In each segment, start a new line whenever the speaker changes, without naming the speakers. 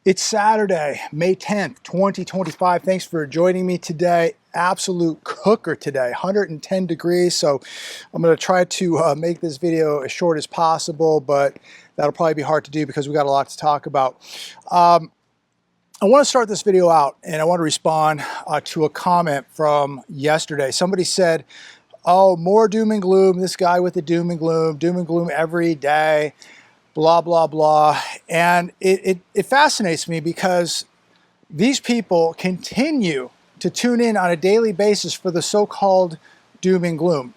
It's Saturday, May 10th, 2025. Thanks for joining me today. Absolute cooker today, 110 degrees. So I'm going to try to make this video as short as possible, but that'll probably be hard to do because we got a lot to talk about. I want to start this video out and I want to respond to a comment from yesterday. Somebody said, oh, more doom and gloom. This guy with the doom and gloom every day. Blah, blah, blah. And it fascinates me because these people continue to tune in on a daily basis for the so-called doom and gloom.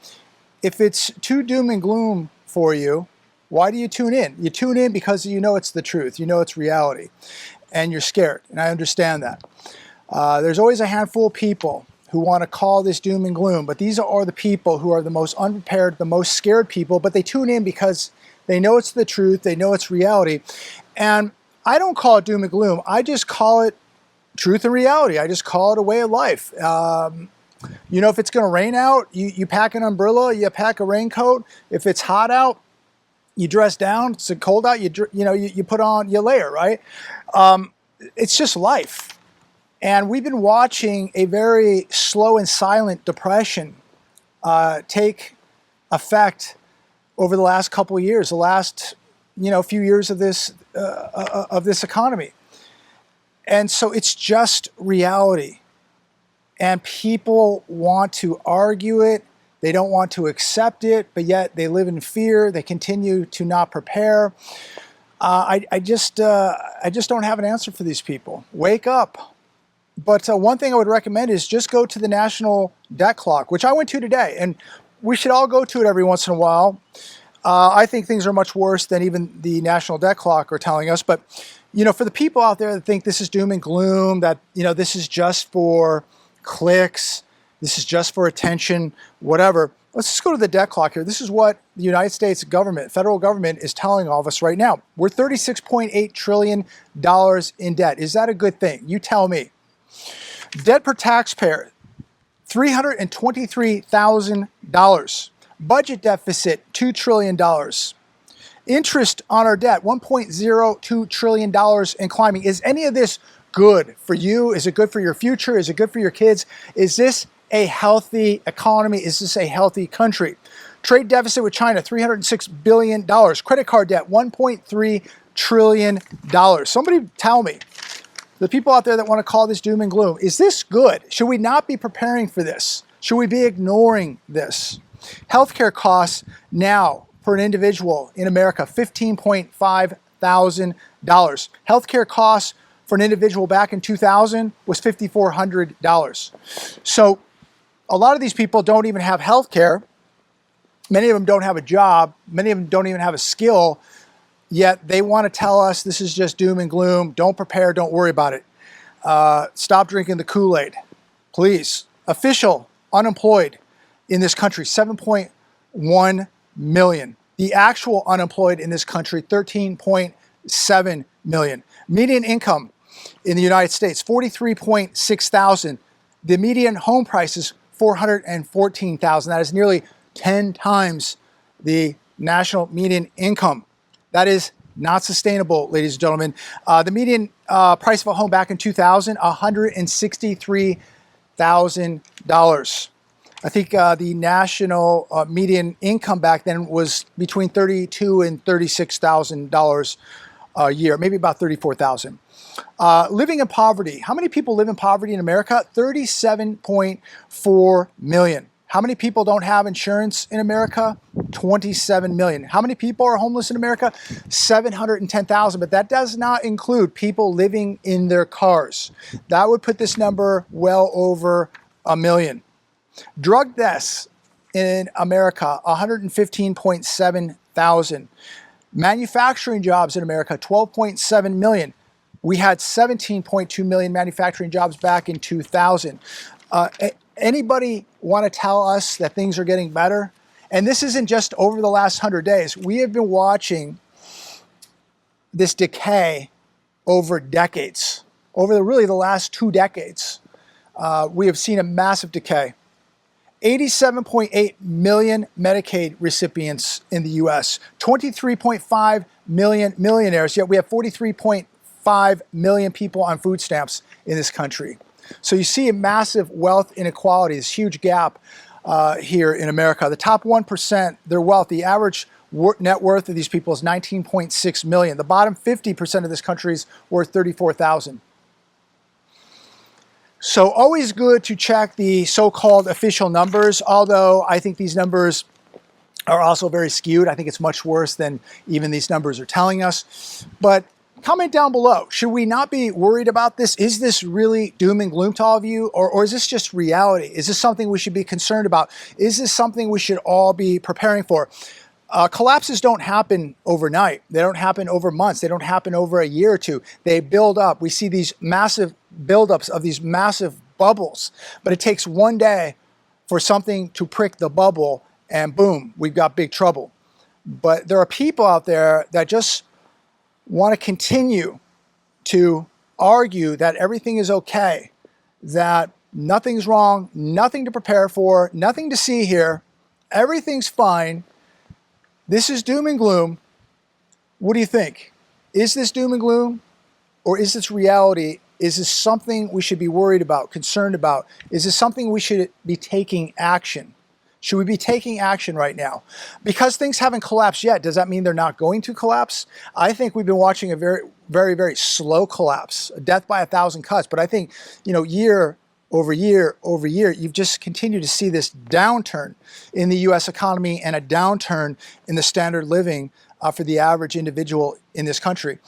If it's too doom and gloom for you, why do you tune in? You tune in because you know it's the truth, you know it's reality, and you're scared, and I understand that. There's always a handful of people who want to call this doom and gloom, but these are the people who are the most unprepared, the most scared people, but they tune in because they know it's the truth, they know it's reality. And I don't call it doom and gloom, I just call it truth and reality. I just call it a way of life. You know, if it's going to rain out, you pack an umbrella, you pack a raincoat. If it's hot out, you dress down. It's cold out, you put on, you layer, right? It's just life. And we've been watching a very slow and silent depression take effect over the last couple of years, the last few years of this economy. And so it's just reality. And people want to argue it. They don't want to accept it, but yet they live in fear. They continue to not prepare. I just don't have an answer for these people. Wake up. But one thing I would recommend is just go to the national debt clock, which I went to today. And we should all go to it every once in a while. I think things are much worse than even the national debt clock are telling us. But, for the people out there that think this is doom and gloom, that, this is just for clicks, this is just for attention, whatever, let's just go to the debt clock here. This is what the United States government, federal government, is telling all of us right now. We're $36.8 trillion in debt. Is that a good thing? You tell me. Debt per taxpayer, $323,000. Budget deficit, $2 trillion. Interest on our debt, $1.02 trillion and climbing. Is any of this good for you? Is it good for your future? Is it good for your kids? Is this a healthy economy? Is this a healthy country? Trade deficit with China, $306 billion. Credit card debt, $1.3 trillion. Somebody tell me, the people out there that want to call this doom and gloom, is this good? Should we not be preparing for this? Should we be ignoring this? Healthcare costs now for an individual in America, $15.5 thousand. Healthcare costs for an individual back in 2000 was $5,400. So a lot of these people don't even have healthcare. Many of them don't have a job. Many of them don't even have a skill. Yet they want to tell us this is just doom and gloom. Don't prepare. Don't worry about it. Stop drinking the Kool-Aid, please. Official unemployed in this country, 7.1 million. The actual unemployed in this country, 13.7 million. Median income in the United States, 43.6 thousand. The median home price is 414,000. That is nearly 10 times the national median income. That is not sustainable, ladies and gentlemen. The median price of a home back in 2000, $163,000. I think the national median income back then was between $32,000 and $36,000 a year, maybe about $34,000. Living in poverty. How many people live in poverty in America? 37.4 million. How many people don't have insurance in America? 27 million. How many people are homeless in America? 710,000. But that does not include people living in their cars. That would put this number well over a million. Drug deaths in America, 115.7 thousand. Manufacturing jobs in America, 12.7 million. We had 17.2 million manufacturing jobs back in 2000. Anybody want to tell us that things are getting better? And this isn't just over the last 100 days. We have been watching this decay over decades. Over really the last 2 decades, we have seen a massive decay. 87.8 million Medicaid recipients in the U.S., 23.5 million millionaires, yet we have 43.5 1.5 million people on food stamps in this country. So you see a massive wealth inequality, this huge gap here in America. The top 1%, their wealth, the average net worth of these people is 19.6 million. The bottom 50% of this country is worth 34,000. So always good to check the so-called official numbers, although I think these numbers are also very skewed. I think it's much worse than even these numbers are telling us. But comment down below. Should we not be worried about this? Is this really doom and gloom to all of you? Or is this just reality? Is this something we should be concerned about? Is this something we should all be preparing for? Collapses don't happen overnight. They don't happen over months. They don't happen over a year or two. They build up. We see these massive buildups of these massive bubbles. But it takes one day for something to prick the bubble and boom, we've got big trouble. But there are people out there that just want to continue to argue that everything is okay, that nothing's wrong, nothing to prepare for, nothing to see here, everything's fine. This is doom and gloom. What do you think? Is this doom and gloom, or is this reality? Is this something we should be worried about, concerned about? Is this something we should be taking action? Should we be taking action right now? Because things haven't collapsed yet, does that mean they're not going to collapse? I think we've been watching a very, very, very slow collapse, a death by 1,000 cuts. But I think, year over year over year, you've just continued to see this downturn in the U.S. economy and a downturn in the standard living for the average individual in this country.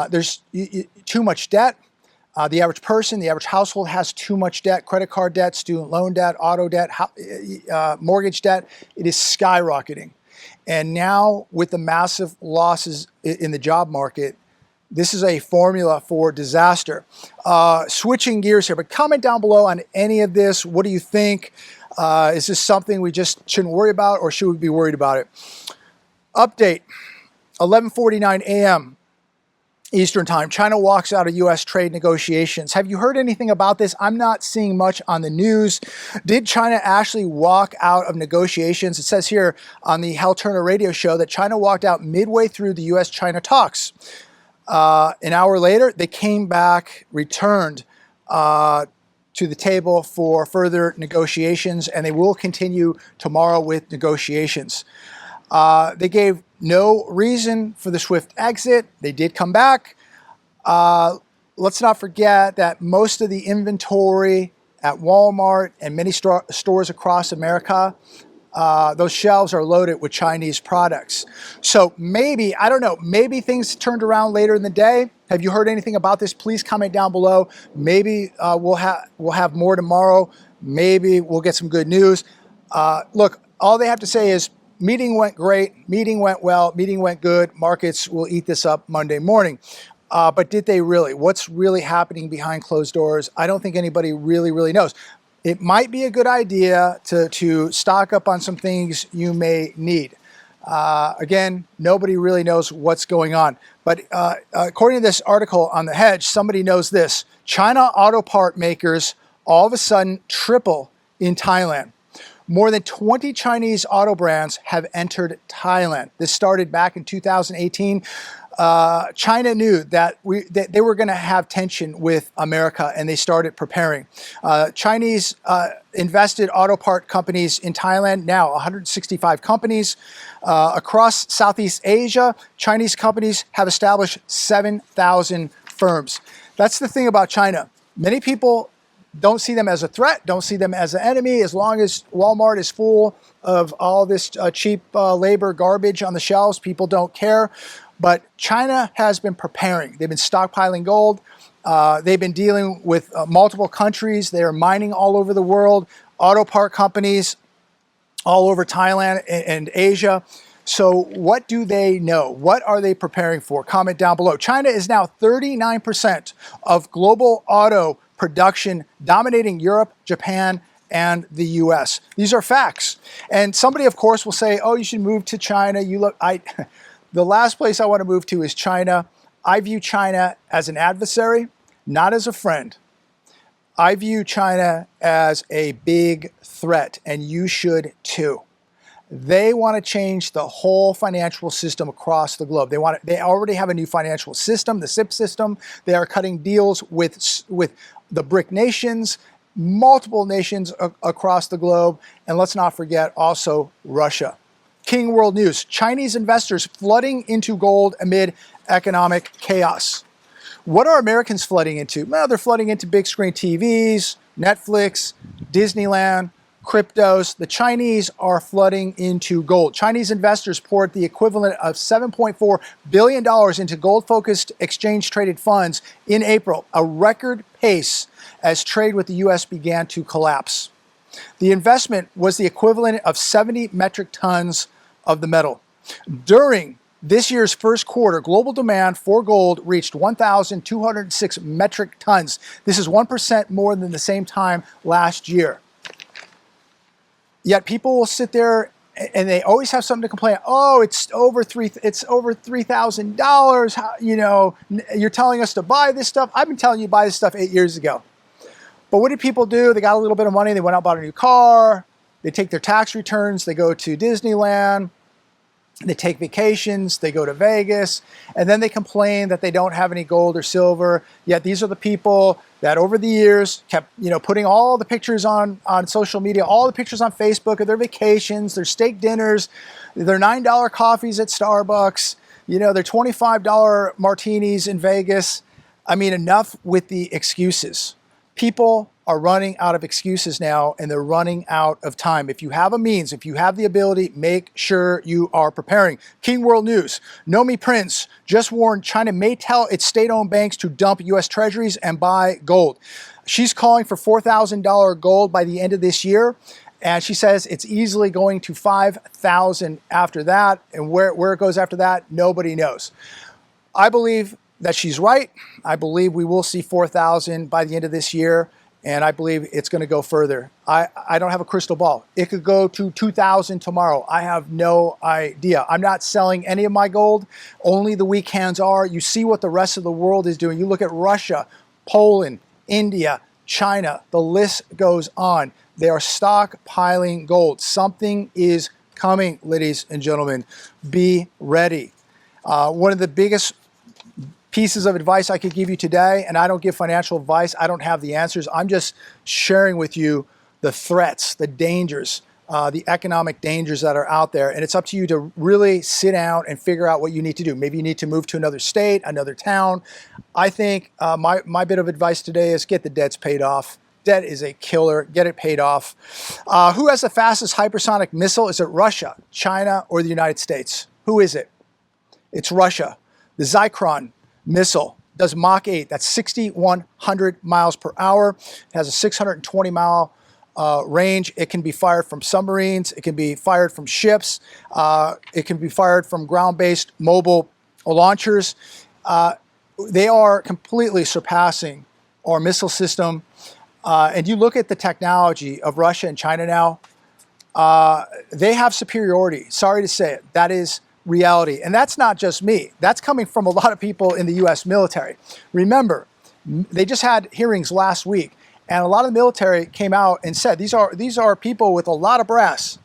There's too much debt. The average person, the average household has too much debt: credit card debt, student loan debt, auto debt, mortgage debt. It is skyrocketing. And now with the massive losses in the job market, this is a formula for disaster. Switching gears here, but comment down below on any of this. What do you think? Is this something we just shouldn't worry about, or should we be worried about it? Update, 11:49 a.m. Eastern Time. China walks out of U.S. trade negotiations. Have you heard anything about this? I'm not seeing much on the news. Did China actually walk out of negotiations? It says here on the Hal Turner radio show that China walked out midway through the U.S.-China talks. An hour later, they came back, returned to the table for further negotiations, and they will continue tomorrow with negotiations. They gave no reason for the swift exit. They did come back. Let's not forget that most of the inventory at Walmart and many stores across America, those shelves are loaded with Chinese products. So maybe, I don't know, maybe things turned around later in the day. Have you heard anything about this? Please comment down below. Maybe we'll have more tomorrow. Maybe we'll get some good news. Look, all they have to say is, meeting went great, meeting went well, meeting went good. Markets will eat this up Monday morning. But did they really? What's really happening behind closed doors? I don't think anybody really knows. It might be a good idea to stock up on some things you may need. Again, nobody really knows what's going on. But according to this article on The Hedge, somebody knows this. China auto part makers all of a sudden triple in Thailand. More than 20 Chinese auto brands have entered Thailand. This started back in 2018. China knew that they were going to have tension with America, and they started preparing. Chinese invested auto part companies in Thailand, now 165 companies. Across Southeast Asia, Chinese companies have established 7,000 firms. That's the thing about China. Many people don't see them as a threat, don't see them as an enemy. As long as Walmart is full of all this cheap labor garbage on the shelves, people don't care. But China has been preparing. They've been stockpiling gold. They've been dealing with multiple countries. They are mining all over the world, auto part companies all over Thailand and Asia. So what do they know? What are they preparing for? Comment down below. China is now 39% of global auto production, dominating Europe, Japan, and the US. These are facts. And somebody, of course, will say, oh, you should move to China. The last place I want to move to is China. I view China as an adversary, not as a friend. I view China as a big threat, and you should too. They want to change the whole financial system across the globe. They already have a new financial system, the SIP system. They are cutting deals with the BRIC nations, multiple nations across the globe. And let's not forget also Russia. King World News, Chinese investors flooding into gold amid economic chaos. What are Americans flooding into? Well, they're flooding into big screen TVs, Netflix, Disneyland, cryptos. The Chinese are flooding into gold. Chinese investors poured the equivalent of $7.4 billion into gold-focused exchange-traded funds in April, a record pace as trade with the U.S. began to collapse. The investment was the equivalent of 70 metric tons of the metal. During this year's first quarter, global demand for gold reached 1,206 metric tons. This is 1% more than the same time last year. Yet people will sit there and they always have something to complain. Oh, it's over $3,000. You know, you're telling us to buy this stuff. I've been telling you to buy this stuff 8 years ago. But what did people do? They got a little bit of money. They went out and bought a new car. They take their tax returns. They go to Disneyland. They take vacations, they go to Vegas, and then they complain that they don't have any gold or silver. Yet these are the people that over the years kept, putting all the pictures on social media, all the pictures on Facebook of their vacations, their steak dinners, their $9 coffees at Starbucks, their $25 martinis in Vegas. I mean, enough with the excuses. People are running out of excuses now, and they're running out of time. If you have a means, if you have the ability, make sure you are preparing. King World News, Nomi Prince just warned China may tell its state-owned banks to dump U.S. Treasuries and buy gold. She's calling for $4,000 gold by the end of this year, and she says it's easily going to $5,000 after that, and where it goes after that, nobody knows. I believe that she's right. I believe we will see 4,000 by the end of this year, and I believe it's going to go further. I don't have a crystal ball. It could go to 2,000 tomorrow. I have no idea. I'm not selling any of my gold. Only the weak hands are. You see what the rest of the world is doing. You look at Russia, Poland, India, China. The list goes on. They are stockpiling gold. Something is coming, ladies and gentlemen. Be ready. One of the biggest pieces of advice I could give you today, and I don't give financial advice, I don't have the answers. I'm just sharing with you the threats, the dangers, the economic dangers that are out there. And it's up to you to really sit down and figure out what you need to do. Maybe you need to move to another state, another town. I think my bit of advice today is get the debts paid off. Debt is a killer. Get it paid off. Who has the fastest hypersonic missile? Is it Russia, China, or the United States? Who is it? It's Russia. The Zyklon missile does Mach 8. That's 6,100 miles per hour. It has a 620-mile range. It can be fired from submarines. It can be fired from ships. It can be fired from ground-based mobile launchers. They are completely surpassing our missile system. And you look at the technology of Russia and China now, they have superiority. Sorry to say it. That is reality. And that's not just me. That's coming from a lot of people in the U.S. military. Remember, they just had hearings last week, and a lot of the military came out and said, these are people with a lot of brass.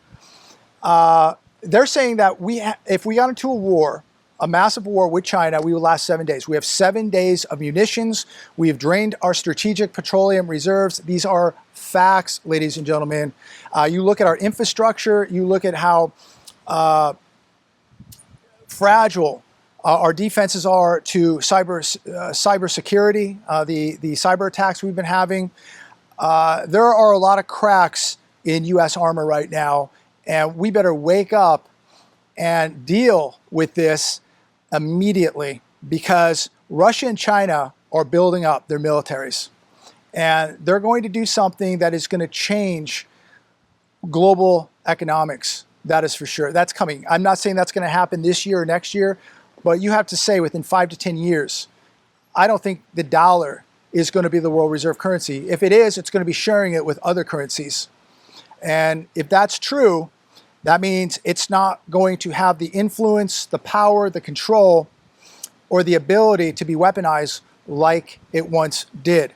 They're saying that if we got into a war, a massive war with China, we would last 7 days. We have 7 days of munitions. We have drained our strategic petroleum reserves. These are facts, ladies and gentlemen. You look at our infrastructure. You look at how fragile our defenses are to cyber security, the cyber attacks we've been having. There are a lot of cracks in U.S. armor right now, and we better wake up and deal with this immediately, because Russia and China are building up their militaries, and they're going to do something that is going to change global economics. That is for sure. That's coming. I'm not saying that's going to happen this year or next year, but you have to say within 5 to 10 years. I don't think the dollar is going to be the world reserve currency. If it is, it's going to be sharing it with other currencies. And if that's true, that means it's not going to have the influence, the power, the control, or the ability to be weaponized like it once did.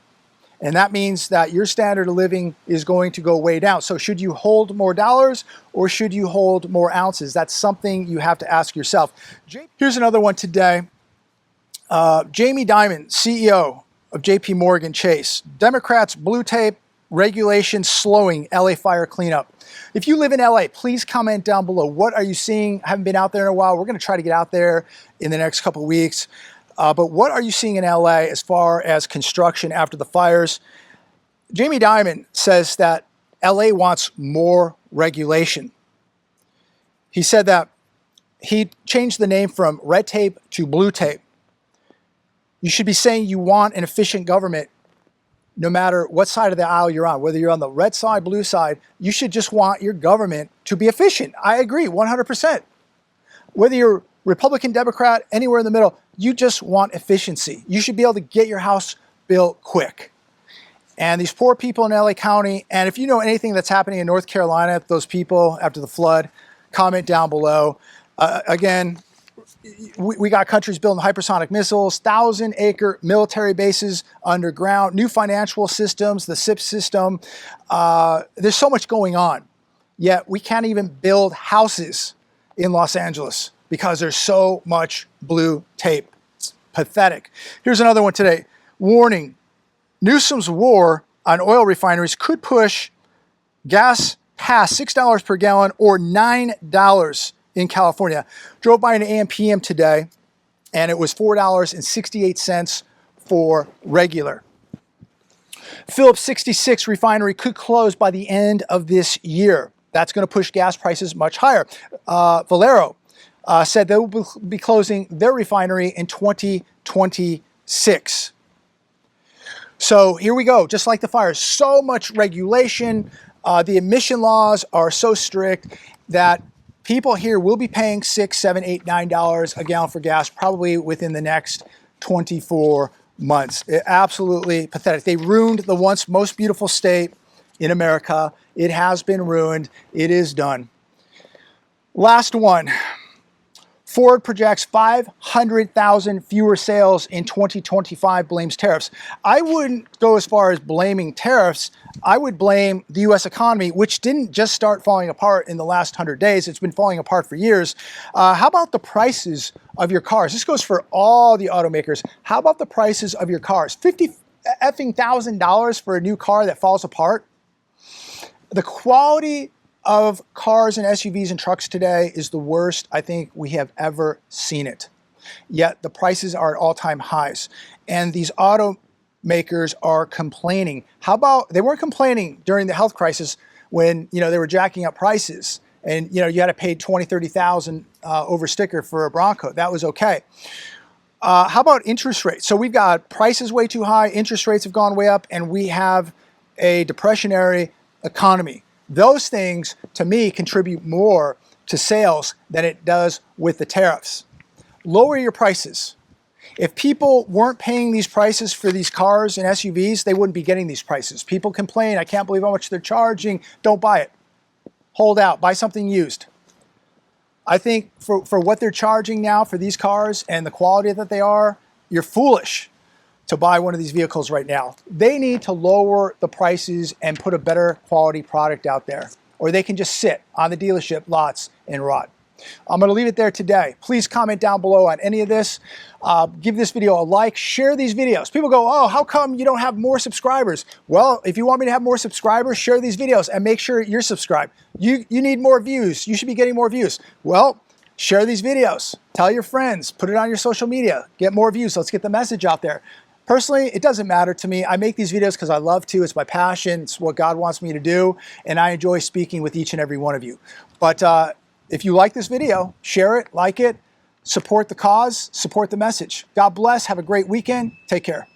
And that means that your standard of living is going to go way down. So should you hold more dollars or should you hold more ounces? That's something you have to ask yourself. Here's another one today. Jamie Dimon, CEO of JP Morgan Chase. Democrats blue tape regulation slowing LA fire cleanup. If you live in LA, please comment down below. What are you seeing? I haven't been out there in a while. We're going to try to get out there in the next couple of weeks. But what are you seeing in LA as far as construction after the fires? Jamie Dimon says that LA wants more regulation. He said that he changed the name from red tape to blue tape. You should be saying you want an efficient government no matter what side of the aisle you're on. Whether you're on the red side, blue side, you should just want your government to be efficient. I agree 100%. Whether you're Republican, Democrat, anywhere in the middle, you just want efficiency. You should be able to get your house built quick. And these poor people in LA County, and if you know anything that's happening in North Carolina, those people after the flood, comment down below. Again, we got countries building hypersonic missiles, 1,000-acre military bases underground, new financial systems, the SIP system. There's so much going on, yet we can't even build houses in Los Angeles because there's so much blue tape. It's pathetic. Here's another one today. Warning, Newsom's war on oil refineries could push gas past $6 per gallon or $9 in California. Drove by an AM/PM today, and it was $4.68 for regular. Phillips 66 refinery could close by the end of this year. That's going to push gas prices much higher. Valero said they will be closing their refinery in 2026. So here we go, just like the fires, so much regulation. The emission laws are so strict that people here will be paying $6, $7, $8, $9 a gallon for gas probably within the next 24 months. Absolutely pathetic. They ruined the once most beautiful state in America. It has been ruined. It is done. Last one. Ford projects 500,000 fewer sales in 2025, blames tariffs. I wouldn't go as far as blaming tariffs. I would blame the U.S. economy, which didn't just start falling apart in the last 100 days. It's been falling apart for years. How about the prices of your cars? This goes for all the automakers. How about the prices of your cars? $50,000 for a new car that falls apart? The quality of cars and SUVs and trucks today is the worst I think we have ever seen it. Yet the prices are at all-time highs. And these automakers are complaining. How about, they weren't complaining during the health crisis when, they were jacking up prices and, you had to pay $20,000, $30,000 over sticker for a Bronco. That was okay. How about interest rates? So we've got prices way too high, interest rates have gone way up, and we have a depressionary economy. Those things, to me, contribute more to sales than it does with the tariffs. Lower your prices. If people weren't paying these prices for these cars and SUVs, they wouldn't be getting these prices. People complain, I can't believe how much they're charging. Don't buy it. Hold out. Buy something used. I think for what they're charging now for these cars and the quality that they are, you're foolish to buy one of these vehicles right now. They need to lower the prices and put a better quality product out there, or they can just sit on the dealership lots and rot. I'm going to leave it there today. Please comment down below on any of this. Give this video a like, share these videos. People go, oh, how come you don't have more subscribers? Well, if you want me to have more subscribers, share these videos and make sure you're subscribed. You need more views. You should be getting more views. Well, share these videos. Tell your friends. Put it on your social media. Get more views. Let's get the message out there. Personally, it doesn't matter to me. I make these videos because I love to. It's my passion. It's what God wants me to do. And I enjoy speaking with each and every one of you. But if you like this video, share it, like it, support the cause, support the message. God bless. Have a great weekend. Take care.